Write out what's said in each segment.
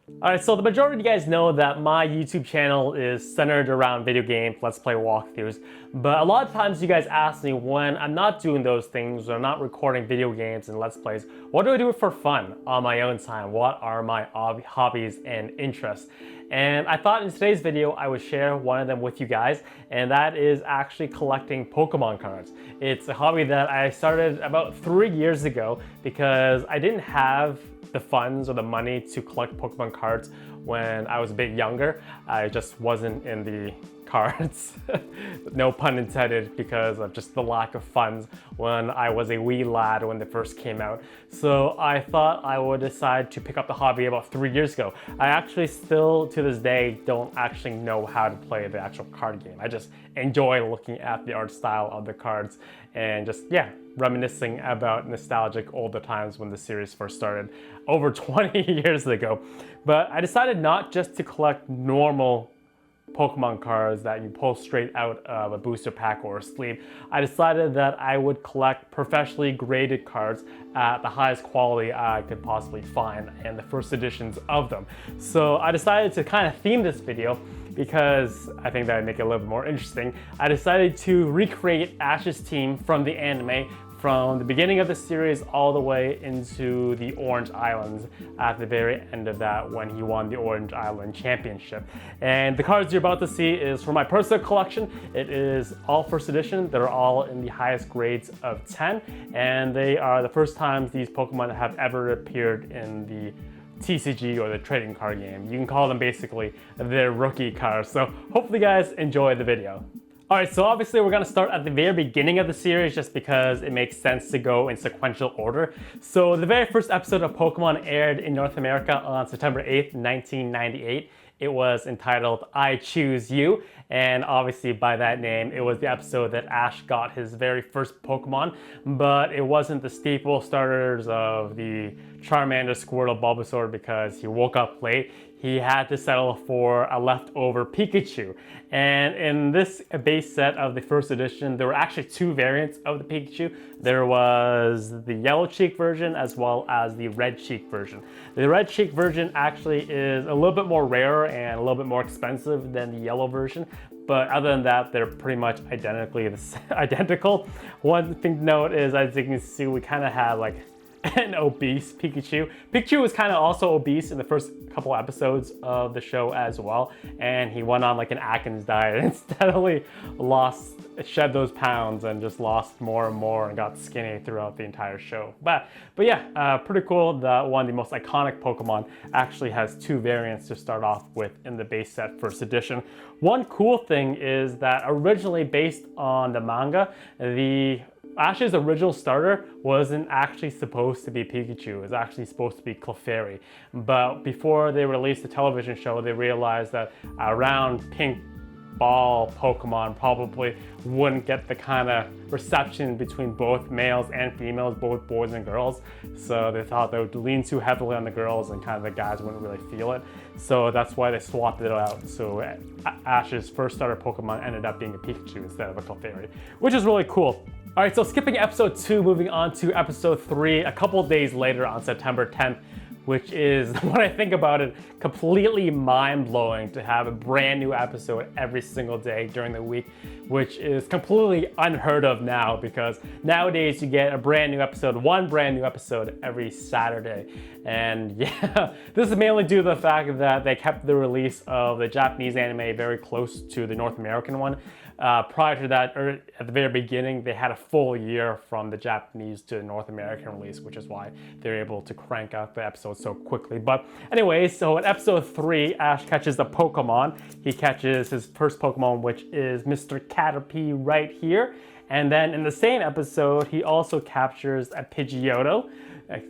Alright, so the majority of you guys know that my YouTube channel is centered around video games, let's play walkthroughs, but a lot of times you guys ask me when I'm not doing those things or I'm not recording video games and let's plays, what do I do for fun on my own time? What are my hobbies and interests? And I thought in today's video I would share one of them with you guys, and that is actually collecting Pokemon cards. It's a hobby that I started about 3 years ago because I didn't have the funds or the money to collect Pokemon cards when I was a bit younger. I just wasn't in the cards, no pun intended, because of just the lack of funds when I was a wee lad when they first came out. So I thought I would decide to pick up the hobby about 3 years ago. I actually still to this day don't actually know how to play the actual card game. I just enjoy looking at the art style of the cards and just, yeah, reminiscing about nostalgic older times when the series first started over 20 years ago. But I decided not just to collect normal Pokemon cards that you pull straight out of a booster pack or a sleeve. I decided that I would collect professionally graded cards at the highest quality I could possibly find and the first editions of them. So I decided to kind of theme this video because I think that would make it a little bit more interesting. I decided to recreate Ash's team from the anime from the beginning of the series all the way into the Orange Islands at the very end of that when he won the Orange Island Championship. And the cards you're about to see is from my personal collection. It is all first edition. They're all in the highest grades of 10, and they are the first times these Pokemon have ever appeared in the TCG or the trading card game. You can call them basically their rookie cards. So hopefully you guys enjoy the video. Alright, so obviously we're going to start at the very beginning of the series just because it makes sense to go in sequential order. So the very first episode of Pokemon aired in North America on September 8th, 1998. It was entitled I Choose You, and obviously by that name it was the episode that Ash got his very first Pokemon, but it wasn't the staple starters of the Charmander, Squirtle, Bulbasaur because he woke up late. He had to settle for a leftover Pikachu. And in this base set of the first edition, there were actually two variants of the Pikachu. There was the yellow cheek version as well as the red cheek version. The red cheek version actually is a little bit more rare and a little bit more expensive than the yellow version. But other than that, they're pretty much identical. One thing to note is, as you can see, we kind of have like an obese Pikachu. Pikachu was kind of also obese in the first couple episodes of the show as well, and he went on like an Atkins diet and steadily shed those pounds and just lost more and more and got skinny throughout the entire show. But yeah, pretty cool that one of the most iconic Pokemon actually has two variants to start off with in the base set first edition. One cool thing is that originally based on the manga, Ash's original starter wasn't actually supposed to be Pikachu. It was actually supposed to be Clefairy. But before they released the television show, they realized that around Pink Ball Pokemon probably wouldn't get the kind of reception between both males and females, both boys and girls. So they thought they would lean too heavily on the girls and kind of the guys wouldn't really feel it. So that's why they swapped it out. So Ash's first starter Pokemon ended up being a Pikachu instead of a Clefairy, which is really cool. Alright, so skipping episode 2, moving on to episode 3, a couple days later on September 10th, which is, when I think about it, completely mind-blowing to have a brand new episode every single day during the week, which is completely unheard of now because nowadays you get a brand new episode, one brand new episode every Saturday. And yeah, this is mainly due to the fact that they kept the release of the Japanese anime very close to the North American one. Prior to that, or at the very beginning, they had a full year from the Japanese to the North American release, which is why they're able to crank out the episodes so quickly. But anyway, so in episode 3, Ash catches a Pokemon. He catches his first Pokemon, which is Mr. Caterpie right here. And then in the same episode, he also captures a Pidgeotto,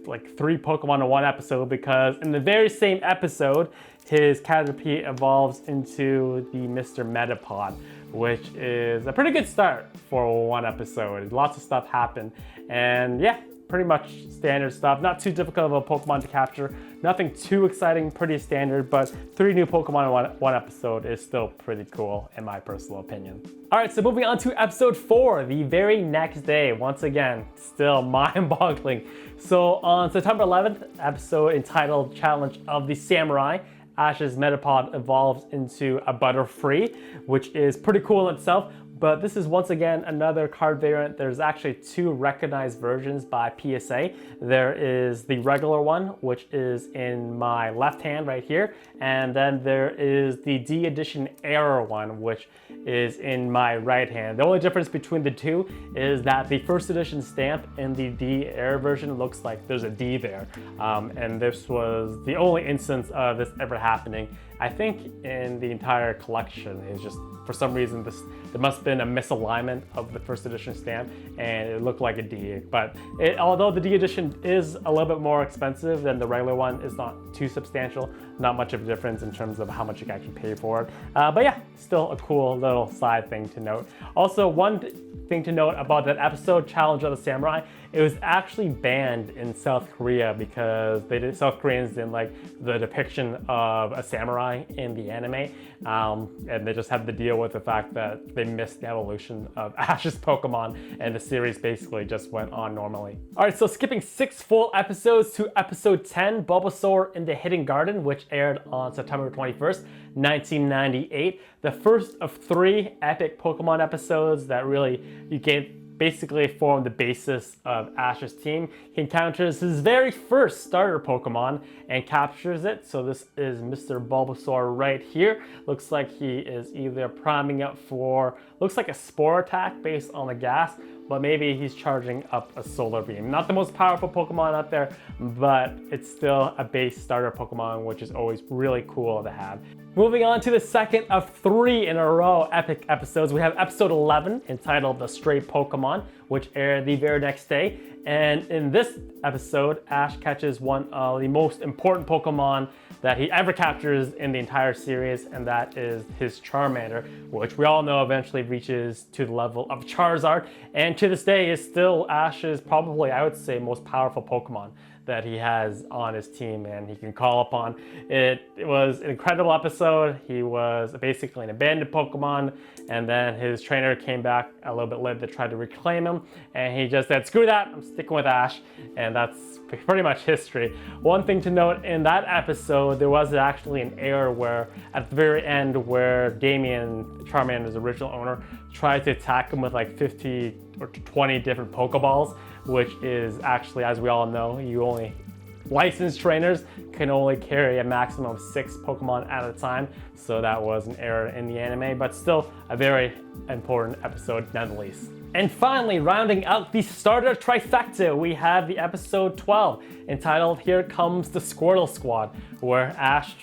like 3 Pokemon in one episode, because in the very same episode, his Caterpie evolves into the Mr. Metapod, which is a pretty good start for one episode. Lots of stuff happened, and yeah, pretty much standard stuff. Not too difficult of a Pokemon to capture. Nothing too exciting, pretty standard, but 3 new Pokemon in one episode is still pretty cool in my personal opinion. All right, so moving on to episode 4, the very next day. Once again, still mind-boggling. So on September 11th, episode entitled Challenge of the Samurai, Ash's Metapod evolves into a Butterfree, which is pretty cool in itself. But this is once again another card variant. There's actually 2 recognized versions by PSA. There is the regular one, which is in my left hand right here. And then there is the D edition error one, which is in my right hand. The only difference between the 2 is that the first edition stamp in the D error version looks like there's a D there. And this was the only instance of this ever happening. I think in the entire collection. Is just, for some reason, there must have been a misalignment of the first edition stamp and it looked like a D. But although the D edition is a little bit more expensive than the regular one, it's not too substantial. Not much of a difference in terms of how much you can actually pay for it. But yeah, still a cool little side thing to note. Also, one thing to note about that episode, Challenge of the Samurai, it was actually banned in South Korea because South Koreans didn't like the depiction of a samurai in the anime. And they just had to deal with the fact that they missed the evolution of Ash's Pokemon and the series basically just went on normally. All right, so skipping 6 full episodes to episode 10, Bulbasaur in the Hidden Garden, which aired on September 21st, 1998. The first of 3 epic Pokemon episodes that really basically form the basis of Ash's team. He encounters his very first starter Pokemon and captures it. So this is Mr. Bulbasaur right here. Looks like he is either priming up for, looks like a Spore attack based on the gas, but maybe he's charging up a Solar Beam. Not the most powerful Pokemon out there, but it's still a base starter Pokemon, which is always really cool to have. Moving on to the second of 3 in a row epic episodes, we have episode 11 entitled The Stray Pokemon, which aired the very next day. And in this episode, Ash catches one of the most important Pokemon that he ever captures in the entire series, and that is his Charmander, which we all know eventually reaches to the level of Charizard, and to this day is still Ash's probably, I would say, most powerful Pokemon that he has on his team and he can call upon. It was an incredible episode. He was basically an abandoned Pokemon, and then his trainer came back a little bit later to try to reclaim him, and he just said, screw that, I'm sticking with Ash, and that's pretty much history. One thing to note, in that episode, there was actually an error where at the very end where Damien, Charmander's original owner, tried to attack him with like 50 or 20 different Pokeballs, which is actually, as we all know, licensed trainers can only carry a maximum of 6 Pokemon at a time. So that was an error in the anime, but still a very important episode nonetheless. And finally, rounding out the starter trifecta, we have the episode 12 entitled Here Comes the Squirtle Squad, where Ash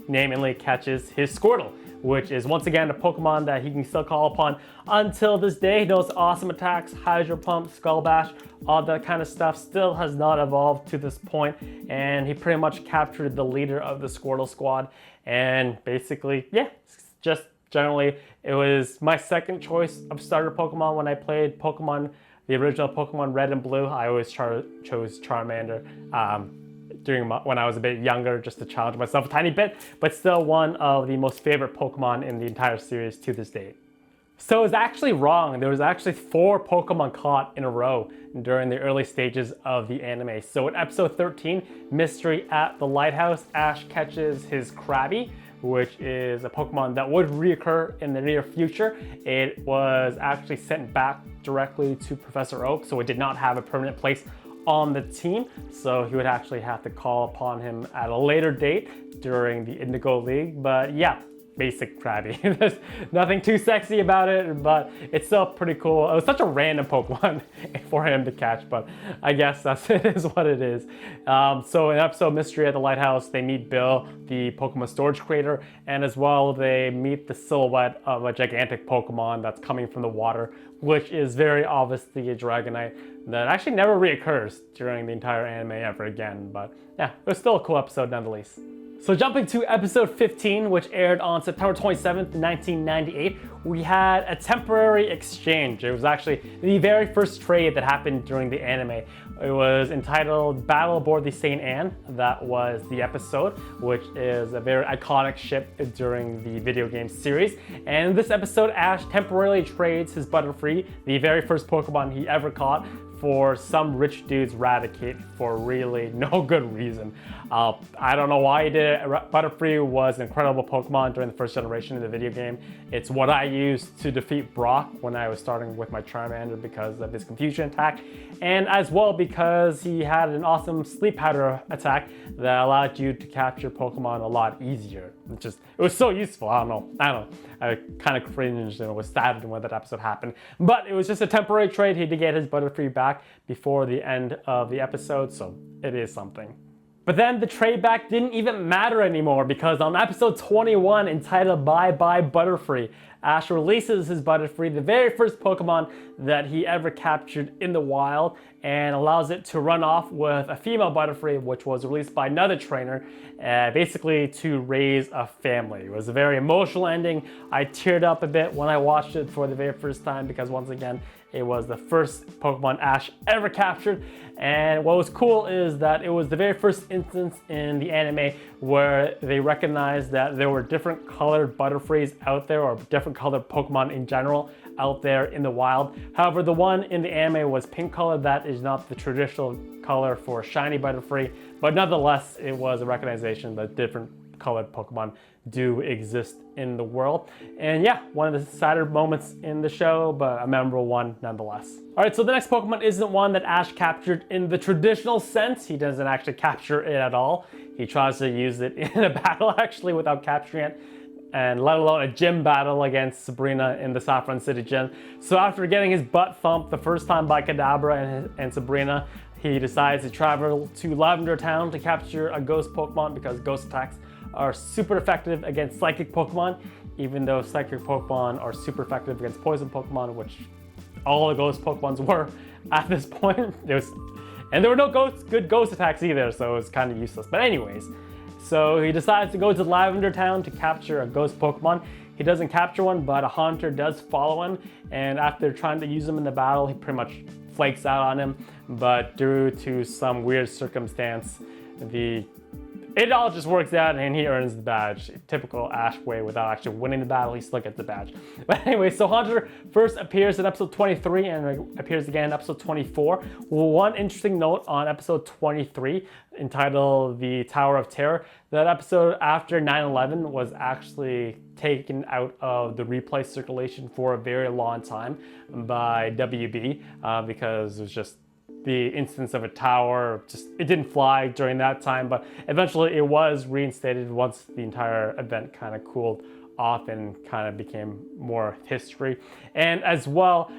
namely catches his Squirtle, which is once again a Pokemon that he can still call upon until this day. He knows awesome attacks, Hydro Pump, Skull Bash, all that kind of stuff still has not evolved to this point, and he pretty much captured the leader of the Squirtle Squad. And basically, yeah, just generally, it was my second choice of starter Pokemon when I played Pokemon, the original Pokemon Red and Blue. I always chose Charmander when I was a bit younger, just to challenge myself a tiny bit, but still one of the most favorite Pokemon in the entire series to this date. So it was actually wrong. There was actually 4 Pokemon caught in a row during the early stages of the anime. So in episode 13, Mystery at the Lighthouse, Ash catches his Krabby, which is a Pokemon that would reoccur in the near future. It was actually sent back directly to Professor Oak, so it did not have a permanent place on the team, so he would actually have to call upon him at a later date during the Indigo League. But yeah, basic Krabby. There's nothing too sexy about it, but it's still pretty cool. It was such a random Pokemon for him to catch, but I guess it is what it is. So in episode Mystery at the Lighthouse, they meet Bill, the Pokemon storage creator, and as well they meet the silhouette of a gigantic Pokemon that's coming from the water, which is very obviously a Dragonite that actually never reoccurs during the entire anime ever again. But yeah, it was still a cool episode nonetheless. So jumping to episode 15, which aired on September 27th, 1998, we had a temporary exchange. It was actually the very first trade that happened during the anime. It was entitled Battle Aboard the St. Anne. That was the episode, which is a very iconic ship during the video game series. And in this episode, Ash temporarily trades his Butterfree, the very first Pokemon he ever caught, for some rich dude's Raticate for really no good reason. I don't know why he did it. Butterfree was an incredible Pokemon during the first generation of the video game. It's what I used to defeat Brock when I was starting with my Charmander because of his confusion attack, and as well because he had an awesome sleep powder attack that allowed you to capture Pokemon a lot easier. It was so useful. I don't know. I kind of cringed and was sad when that episode happened. But it was just a temporary trade. He did get his Butterfree back before the end of the episode, so it is something. But then the trade back didn't even matter anymore because on episode 21, entitled Bye Bye Butterfree, Ash releases his Butterfree, the very first Pokemon that he ever captured in the wild, and allows it to run off with a female Butterfree, which was released by another trainer, basically to raise a family. It was a very emotional ending. I teared up a bit when I watched it for the very first time because once again, it was the first Pokemon Ash ever captured. And what was cool is that it was the very first instance in the anime where they recognized that there were different colored Butterfrees out there, or different colored Pokemon in general out there in the wild. However, the one in the anime was pink colored. That is not the traditional color for shiny Butterfree, but nonetheless, it was a recognition that different colored Pokemon do exist in the world. And yeah, one of the sadder moments in the show, but a memorable one nonetheless. All right, so the next Pokemon isn't one that Ash captured in the traditional sense. He doesn't actually capture it at all. He tries to use it in a battle actually without capturing it, and let alone a gym battle against Sabrina in the Saffron City gym. So after getting his butt thumped the first time by Kadabra and Sabrina, he decides to travel to Lavender Town to capture a ghost Pokemon because ghost attacks are super effective against psychic Pokemon, even though psychic Pokemon are super effective against poison Pokemon, which all the ghost Pokemons were at this point. And there were no good ghost attacks either, so it was kind of useless. But anyways, so he decides to go to Lavender Town to capture a ghost Pokemon. He doesn't capture one, but a hunter does follow him, and after trying to use him in the battle, he pretty much flakes out on him. But due to some weird circumstance, it all just works out and he earns the badge. Typical Ash way, without actually winning the battle, he still gets the badge. But anyway, so Hunter first appears in episode 23 and appears again in episode 24. One interesting note on episode 23, entitled The Tower of Terror, that episode after 9/11 was actually taken out of the replay circulation for a very long time by WB because it was just the instance of a tower, it didn't fly during that time, but eventually it was reinstated once the entire event kind of cooled off and kind of became more history. And as well,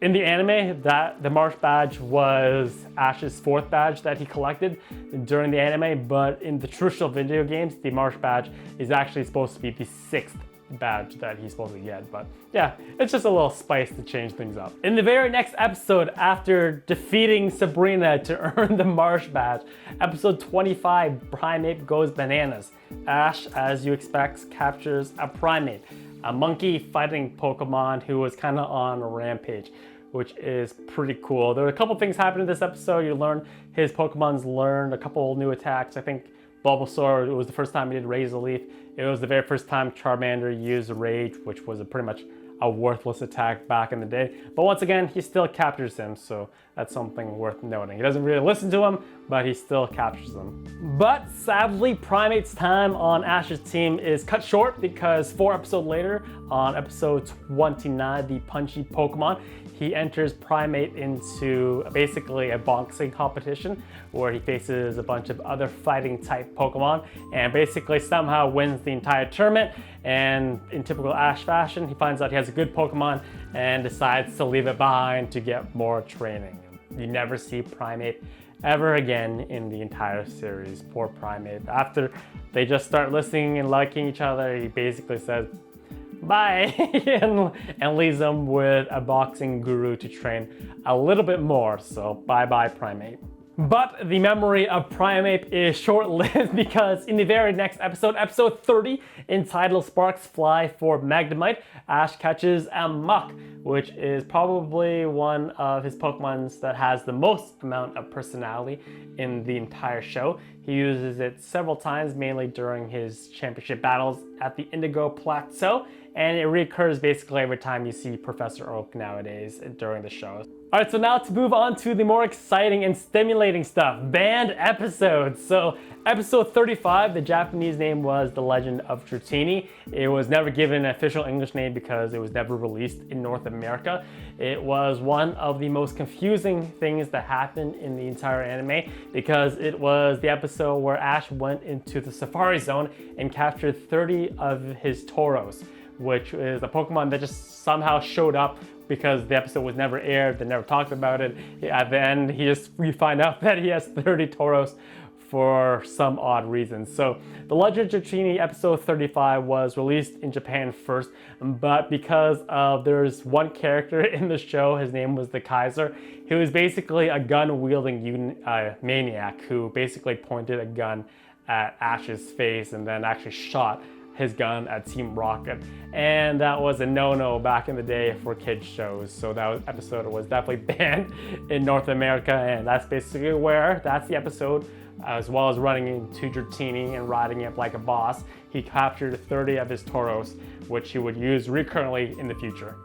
in the anime, the Marsh badge was Ash's 4th badge that he collected during the anime, but in the traditional video games, the Marsh badge is actually supposed to be the 6th badge that he's supposed to get. But yeah, it's just a little spice to change things up. In the very next episode, after defeating Sabrina to earn the Marsh badge, episode 25, Primeape Goes Bananas. Ash, as you expect, captures a Primeape, a monkey fighting Pokemon who was kind of on a rampage, which is pretty cool. There were a couple things happening in this episode. You learn his Pokemon's learned a couple new attacks. I think Bulbasaur, it was the first time he did Razor Leaf. It was the very first time Charmander used Rage, which was pretty much a worthless attack back in the day. But once again, he still captures him, so that's something worth noting. He doesn't really listen to him, but he still captures them. But sadly, Primate's time on Ash's team is cut short because 4 episodes later, on episode 29, the Punchy Pokemon, he enters Primate into basically a boxing competition where he faces a bunch of other fighting type Pokemon and basically somehow wins the entire tournament. And in typical Ash fashion, he finds out he has a good Pokemon and decides to leave it behind to get more training. You never see Primate ever again in the entire series. Poor Primate. After they just start listening and liking each other, he basically says bye and leaves them with a boxing guru to train a little bit more. So bye bye Primate. But the memory of Primeape is short-lived because in the very next episode, episode 30, entitled Sparks Fly for Magnemite, Ash catches a Muck, which is probably one of his Pokemons that has the most amount of personality in the entire show. He uses it several times, mainly during his championship battles at the Indigo Plateau, and it recurs basically every time you see Professor Oak nowadays during the show. Alright, so now to move on to the more exciting and stimulating stuff, banned episodes. So episode 35, the Japanese name was The Legend of Dratini. It was never given an official English name because it was never released in North America. It was one of the most confusing things that happened in the entire anime because it was the episode where Ash went into the Safari Zone and captured 30 of his Tauros, which is a Pokemon that just somehow showed up because the episode was never aired, they never talked about it. At the end, we find out that he has 30 Tauros for some odd reason. So The Legend of Dratini episode 35 was released in Japan first, but because there's one character in the show, his name was the Kaiser. He was basically a gun-wielding maniac who basically pointed a gun at Ash's face and then actually shot his gun at Team Rocket, and that was a no-no back in the day for kids shows. So that episode was definitely banned in North America, and that's basically that's the episode. As well as running into Dratini and riding it like a boss, he captured 30 of his Tauros, which he would use recurrently in the future.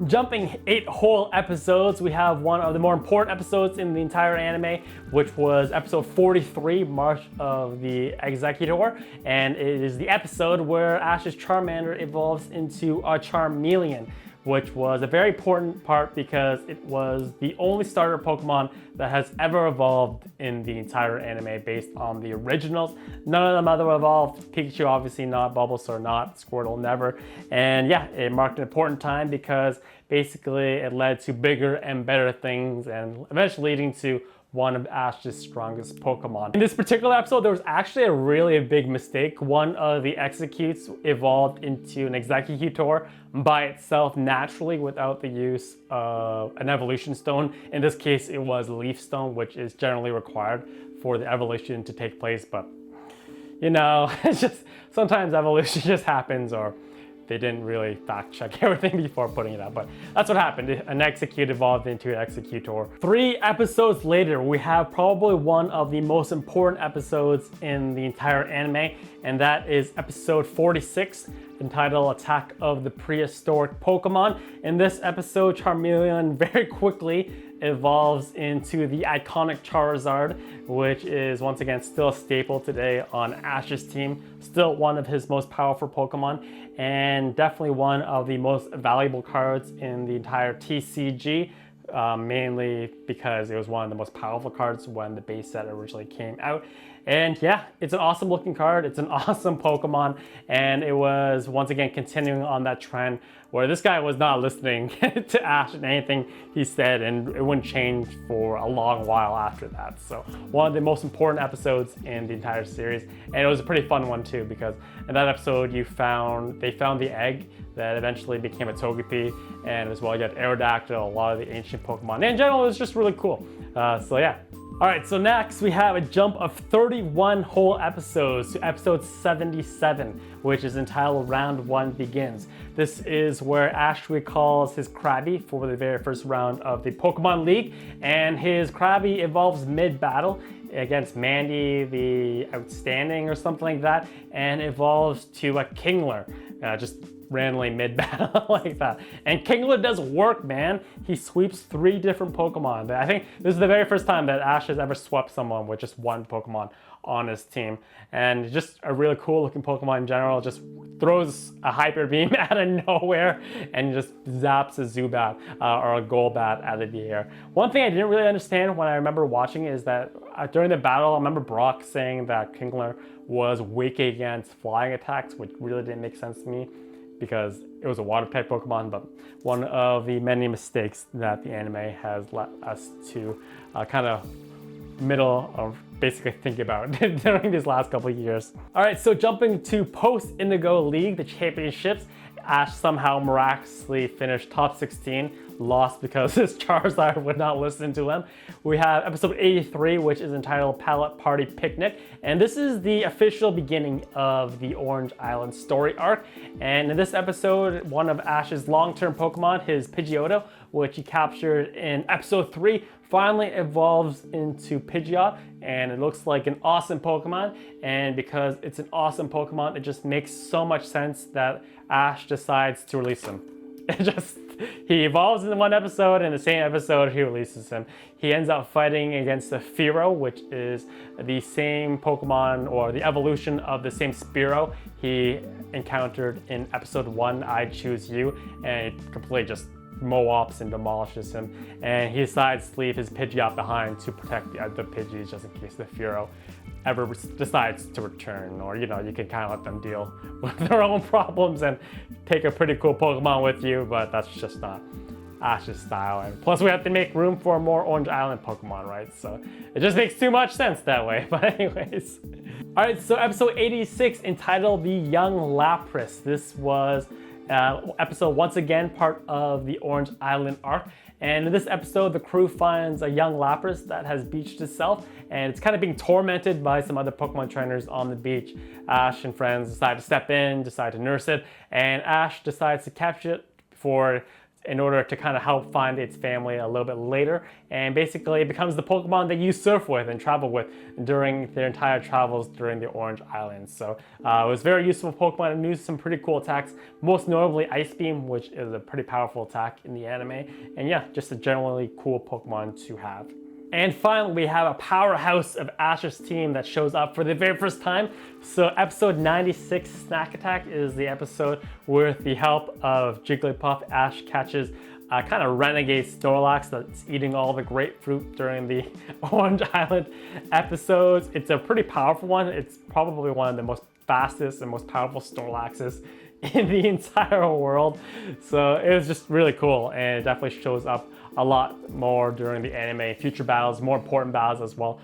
Jumping 8 whole episodes, we have one of the more important episodes in the entire anime, which was episode 43, March of the Executor, and it is the episode where Ash's Charmander evolves into a Charmeleon, which was a very important part because it was the only starter Pokemon that has ever evolved in the entire anime based on the originals. None of them ever evolved. Pikachu obviously not, Bulbasaur not, Squirtle never. And yeah, it marked an important time because basically it led to bigger and better things and eventually leading to one of Ash's strongest Pokemon. In this particular episode, there was actually a really big mistake. One of the Executes evolved into an Executor by itself naturally without the use of an evolution stone. In this case, it was Leaf Stone, which is generally required for the evolution to take place, but you know, it's just sometimes evolution just happens, or they didn't really fact check everything before putting it out, but that's what happened. An Execute evolved into an Executor. 3 episodes later, we have probably one of the most important episodes in the entire anime, and that is episode 46, entitled Attack of the Prehistoric Pokemon. In this episode, Charmeleon very quickly evolves into the iconic Charizard, which is once again still a staple today on Ash's team. Still one of his most powerful Pokemon, and definitely one of the most valuable cards in the entire TCG, mainly because it was one of the most powerful cards when the base set originally came out. And yeah, it's an awesome looking card, it's an awesome Pokemon, and it was once again continuing on that trend where this guy was not listening to Ash and anything he said, and it wouldn't change for a long while after that. So one of the most important episodes in the entire series, and it was a pretty fun one too, because in that episode they found the egg that eventually became a Togepi, and as well you got Aerodactyl, a lot of the ancient Pokemon. And in general, it was just really cool. So yeah. Alright, so next we have a jump of 31 whole episodes to episode 77, which is entitled Round 1 Begins. This is where Ash recalls his Krabby for the very first round of the Pokemon League, and his Krabby evolves mid-battle against Mandy the Outstanding or something like that, and evolves to a Kingler, just randomly mid-battle like that. And Kingler does work, man. He sweeps 3 different Pokemon. I think this is the very first time that Ash has ever swept someone with just 1 Pokemon on his team. And just a really cool looking Pokemon in general. Just throws a Hyper Beam out of nowhere and just zaps a Zubat or a Golbat out of the air. One thing I didn't really understand when I remember watching is that during the battle, I remember Brock saying that Kingler was weak against flying attacks, which really didn't make sense to me, because it was a water type Pokemon. But one of the many mistakes that the anime has let us to kind of basically think about during these last couple of years. All right, so jumping to post Indigo League, the championships, Ash somehow miraculously finished top 16, lost because his Charizard would not listen to him. We have episode 83, which is entitled Palette Party Picnic, and this is the official beginning of the Orange Island story arc. And in this episode, one of Ash's long-term Pokemon, his Pidgeotto, which he captured in episode 3, finally evolves into Pidgeot, and it looks like an awesome Pokemon. And because it's an awesome Pokemon, it just makes so much sense that Ash decides to release him. He evolves in one episode, and in the same episode he releases him. He ends up fighting against the Fearow, which is the same Pokemon or the evolution of the same Spearow he encountered in episode 1, I Choose You, and it completely just Mo-ops and demolishes him, and he decides to leave his Pidgeot behind to protect the other Pidgeys just in case the Fearow ever decides to return. Or, you know, you can kind of let them deal with their own problems and take a pretty cool Pokemon with you, but that's just not Ash's style. And plus we have to make room for more Orange Island Pokemon, right? So it just makes too much sense that way. But anyways. Alright, so episode 86, entitled The Young Lapras. This was episode, once again, part of the Orange Island arc. And in this episode, the crew finds a young Lapras that has beached itself, and it's kind of being tormented by some other Pokemon trainers on the beach. Ash and friends decide to step in, decide to nurse it, and Ash decides to capture it in order to kind of help find its family a little bit later. And basically it becomes the Pokemon that you surf with and travel with during their entire travels during the Orange Islands. So it was a very useful Pokemon and used some pretty cool attacks, most notably Ice Beam, which is a pretty powerful attack in the anime. And yeah, just a generally cool Pokemon to have. And finally, we have a powerhouse of Ash's team that shows up for the very first time. So episode 96, Snack Attack, is the episode with the help of Jigglypuff. Ash catches a kind of renegade Snorlax that's eating all the grapefruit during the Orange Island episodes. It's a pretty powerful one. It's probably one of the most fastest and most powerful Snorlaxes in the entire world. So it was just really cool, and it definitely shows up a lot more during the anime, future battles, more important battles as well,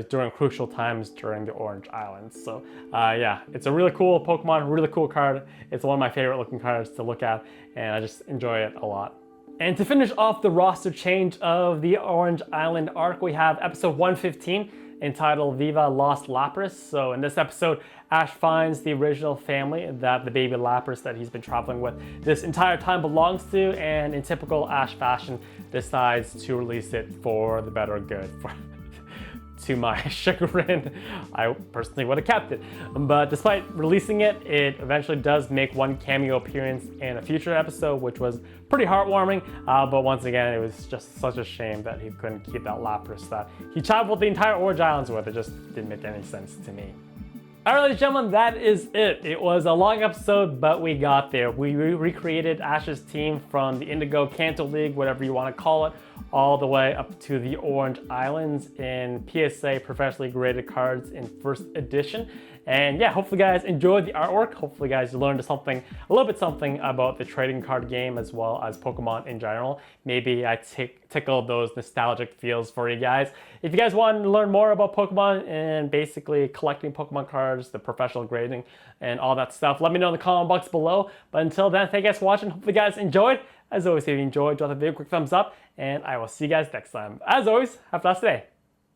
during crucial times during the Orange Islands. So yeah, it's a really cool Pokemon, really cool card. It's one of my favorite looking cards to look at, and I just enjoy it a lot. And to finish off the roster change of the Orange Island arc, we have episode 115, entitled Viva Lost Lapras. So in this episode, Ash finds the original family that the baby Lapras that he's been traveling with this entire time belongs to, and in typical Ash fashion, decides to release it for the better good. To my chagrin, I personally would have kept it. But despite releasing it, it eventually does make one cameo appearance in a future episode, which was pretty heartwarming. But once again, it was just such a shame that he couldn't keep that Lapras that he traveled the entire Orange Islands with. It just didn't make any sense to me. Alright, ladies and gentlemen, that is it. It was a long episode, but we got there. We recreated Ash's team from the Indigo Kanto League, whatever you want to call it, all the way up to the Orange Islands in PSA professionally graded cards in first edition. And yeah, hopefully you guys enjoyed the artwork. Hopefully you guys learned something, a little bit something about the trading card game as well as Pokemon in general. Maybe I tickled those nostalgic feels for you guys. If you guys want to learn more about Pokemon and basically collecting Pokemon cards, the professional grading and all that stuff, let me know in the comment box below. But until then, thank you guys for watching. Hopefully you guys enjoyed. As always, if you enjoyed, drop the video a quick thumbs up, and I will see you guys next time. As always, have a blessed day.